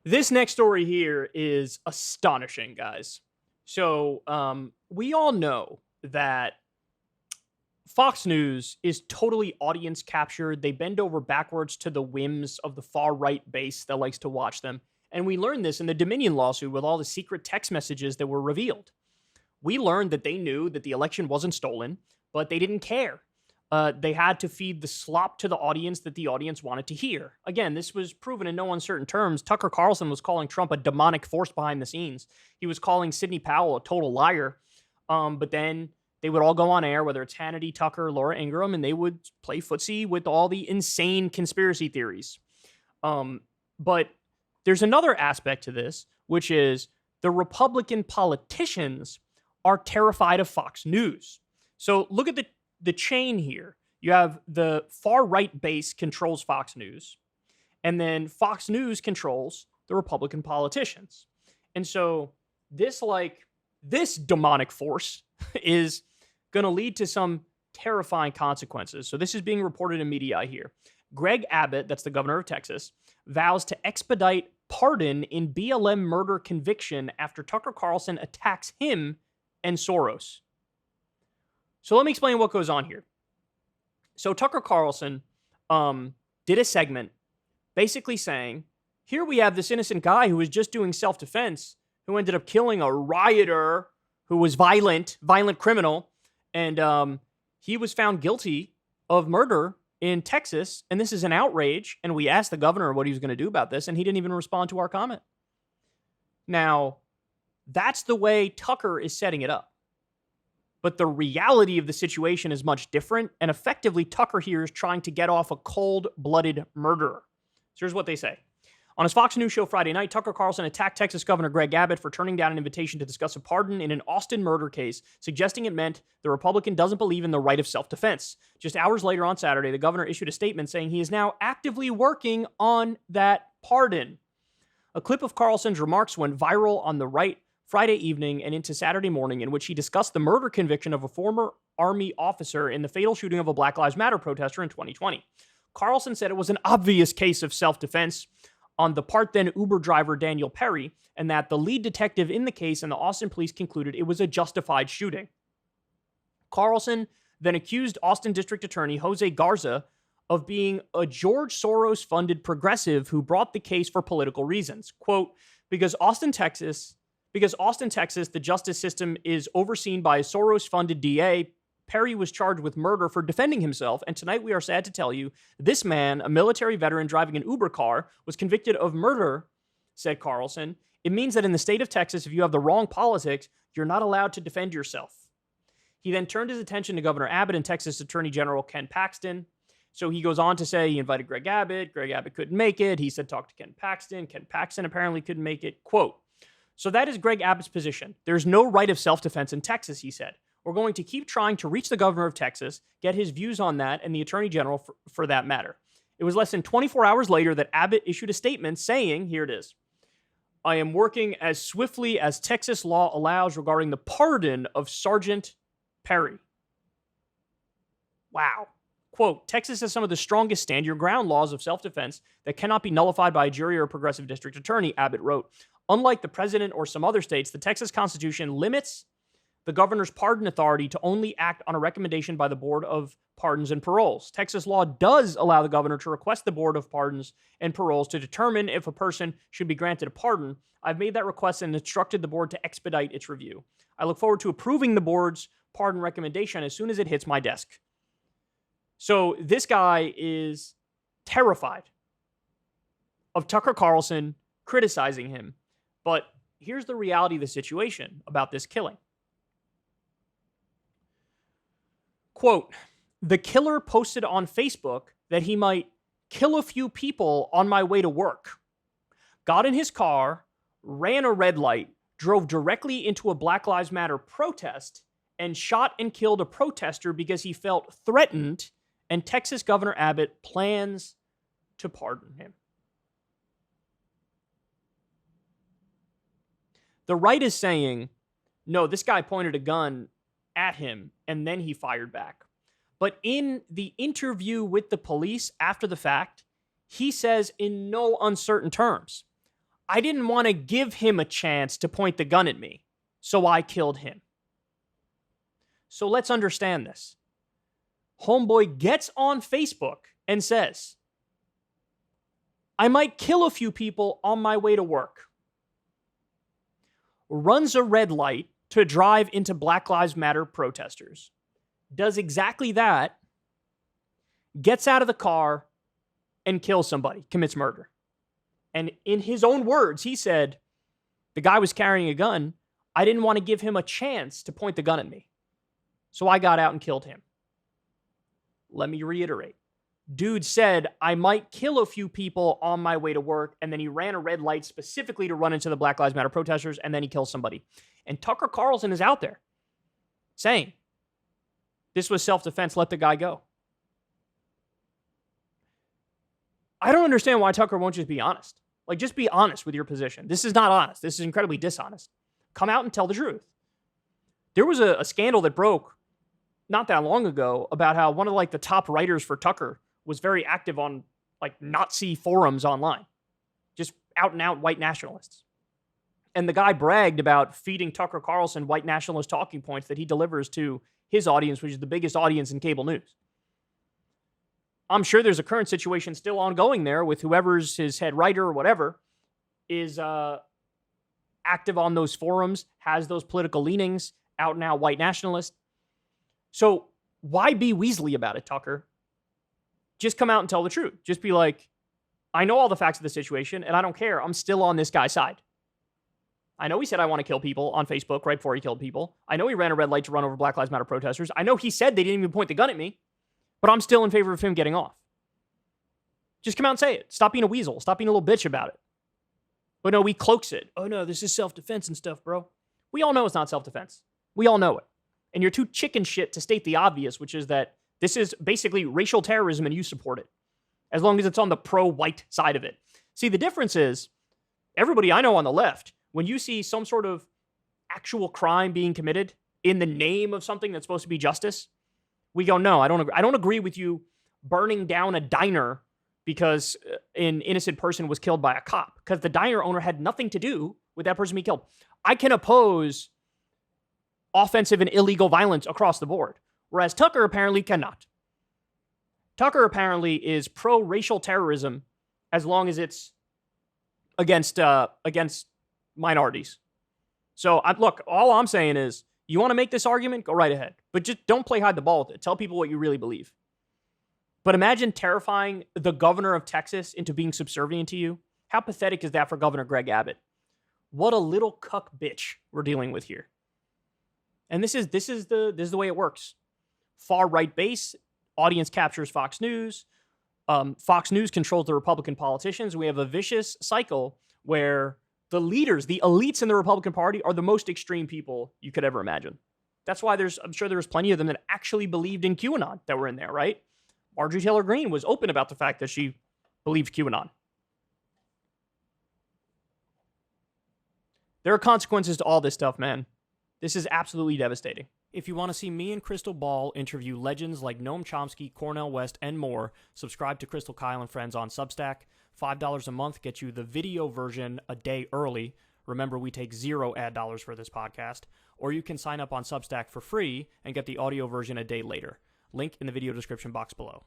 This next story here is astonishing, guys. So, we all know that Fox News is totally audience captured. They bend over backwards to the whims of the far right base that likes to watch them. And we learned this in the Dominion lawsuit with all the secret text messages that were revealed. We learned that they knew that the election wasn't stolen, but they didn't care. They had to feed the slop to the audience that the audience wanted to hear. Again, this was proven in no uncertain terms. Tucker Carlson was calling Trump a demonic force behind the scenes. He was calling Sidney Powell a total liar. But then they would all go on air, whether it's Hannity, Tucker, Laura Ingraham, and they would play footsie with all the insane conspiracy theories. But there's another aspect to this, which is the Republican politicians are terrified of Fox News. So look at the chain here. You have the far right base controls Fox News, and then Fox News controls the Republican politicians. And so this demonic force is going to lead to some terrifying consequences. So this is being reported in media here. Greg Abbott, that's the governor of Texas, vows to expedite pardon in BLM murder conviction after Tucker Carlson attacks him and Soros. So let me explain what goes on here. So Tucker Carlson did a segment basically saying, here we have this innocent guy who was just doing self-defense, who ended up killing a rioter who was violent criminal, and he was found guilty of murder in Texas, and this is an outrage, and we asked the governor what he was going to do about this, and he didn't even respond to our comment. Now, that's the way Tucker is setting it up. But the reality of the situation is much different, and effectively, Tucker here is trying to get off a cold-blooded murderer. So here's what they say. On his Fox News show Friday night, Tucker Carlson attacked Texas Governor Greg Abbott for turning down an invitation to discuss a pardon in an Austin murder case, suggesting it meant the Republican doesn't believe in the right of self-defense. Just hours later on Saturday, the governor issued a statement saying he is now actively working on that pardon. A clip of Carlson's remarks went viral on the right Friday evening and into Saturday morning, in which he discussed the murder conviction of a former Army officer in the fatal shooting of a Black Lives Matter protester in 2020. Carlson said it was an obvious case of self-defense on the part then Uber driver Daniel Perry, and that the lead detective in the case and the Austin police concluded it was a justified shooting. Carlson then accused Austin District Attorney Jose Garza of being a George Soros-funded progressive who brought the case for political reasons. Quote, because Austin, Texas, the justice system is overseen by a Soros-funded DA, Perry was charged with murder for defending himself, and tonight we are sad to tell you this man, a military veteran driving an Uber car, was convicted of murder, said Carlson. It means that in the state of Texas, if you have the wrong politics, you're not allowed to defend yourself. He then turned his attention to Governor Abbott and Texas Attorney General Ken Paxton. So he goes on to say he invited Greg Abbott. Greg Abbott couldn't make it. He said talk to Ken Paxton. Ken Paxton apparently couldn't make it. Quote, so that is Greg Abbott's position. There's no right of self-defense in Texas, he said. We're going to keep trying to reach the governor of Texas, get his views on that, and the attorney general for that matter. It was less than 24 hours later that Abbott issued a statement saying, here it is, I am working as swiftly as Texas law allows regarding the pardon of Sergeant Perry. Wow. Quote, Texas has some of the strongest stand your ground laws of self-defense that cannot be nullified by a jury or a progressive district attorney, Abbott wrote. Unlike the president or some other states, the Texas Constitution limits the governor's pardon authority to only act on a recommendation by the Board of Pardons and Paroles. Texas law does allow the governor to request the Board of Pardons and Paroles to determine if a person should be granted a pardon. I've made that request and instructed the board to expedite its review. I look forward to approving the board's pardon recommendation as soon as it hits my desk. So this guy is terrified of Tucker Carlson criticizing him. But here's the reality of the situation about this killing. Quote, the killer posted on Facebook that he might kill a few people on my way to work. Got in his car, ran a red light, drove directly into a Black Lives Matter protest, and shot and killed a protester because he felt threatened, and Texas Governor Abbott plans to pardon him. The right is saying, no, this guy pointed a gun at him and then he fired back. But in the interview with the police after the fact, he says in no uncertain terms, I didn't want to give him a chance to point the gun at me, so I killed him. So let's understand this. Homeboy gets on Facebook and says, I might kill a few people on my way to work. Runs a red light to drive into Black Lives Matter protesters. Does exactly that. Gets out of the car and kills somebody, commits murder. And in his own words, he said, the guy was carrying a gun. I didn't want to give him a chance to point the gun at me. So I got out and killed him. Let me reiterate. Dude said, I might kill a few people on my way to work, and then he ran a red light specifically to run into the Black Lives Matter protesters, and then he kills somebody. And Tucker Carlson is out there saying, this was self-defense, let the guy go. I don't understand why Tucker won't just be honest. Like, just be honest with your position. This is not honest. This is incredibly dishonest. Come out and tell the truth. There was a scandal that broke not that long ago about how one of the top writers for Tucker was very active on Nazi forums online. Just out and out white nationalists. And the guy bragged about feeding Tucker Carlson white nationalist talking points that he delivers to his audience, which is the biggest audience in cable news. I'm sure there's a current situation still ongoing there with whoever's his head writer or whatever is active on those forums, has those political leanings, out and out white nationalist. So why be Weasley about it, Tucker? Just come out and tell the truth. Just be like, I know all the facts of the situation, and I don't care. I'm still on this guy's side. I know he said I want to kill people on Facebook right before he killed people. I know he ran a red light to run over Black Lives Matter protesters. I know he said they didn't even point the gun at me, but I'm still in favor of him getting off. Just come out and say it. Stop being a weasel. Stop being a little bitch about it. But no, he cloaks it. Oh no, this is self-defense and stuff, bro. We all know it's not self-defense. We all know it. And you're too chicken shit to state the obvious, which is that this is basically racial terrorism and you support it. As long as it's on the pro-white side of it. See, the difference is, everybody I know on the left, when you see some sort of actual crime being committed in the name of something that's supposed to be justice, we go, no, I don't agree. I don't agree with you burning down a diner because an innocent person was killed by a cop, because the diner owner had nothing to do with that person being killed. I can oppose offensive and illegal violence across the board, whereas Tucker apparently cannot. Tucker apparently is pro-racial terrorism as long as it's against minorities. So, look, all I'm saying is, you want to make this argument? Go right ahead. But just don't play hide the ball with it. Tell people what you really believe. But imagine terrifying the governor of Texas into being subservient to you. How pathetic is that for Governor Greg Abbott? What a little cuck bitch we're dealing with here. And this is the way it works. Far right base, audience captures Fox News. Fox News controls the Republican politicians. We have a vicious cycle where the leaders, the elites in the Republican Party, are the most extreme people you could ever imagine. That's why I'm sure there was plenty of them that actually believed in QAnon that were in there, right? Marjorie Taylor Greene was open about the fact that she believed QAnon. There are consequences to all this stuff, man. This is absolutely devastating. If you want to see me and Crystal Ball interview legends like Noam Chomsky, Cornel West, and more, subscribe to Crystal, Kyle, and Friends on Substack. $5 a month gets you the video version a day early. Remember, we take 0 ad dollars for this podcast. Or you can sign up on Substack for free and get the audio version a day later. Link in the video description box below.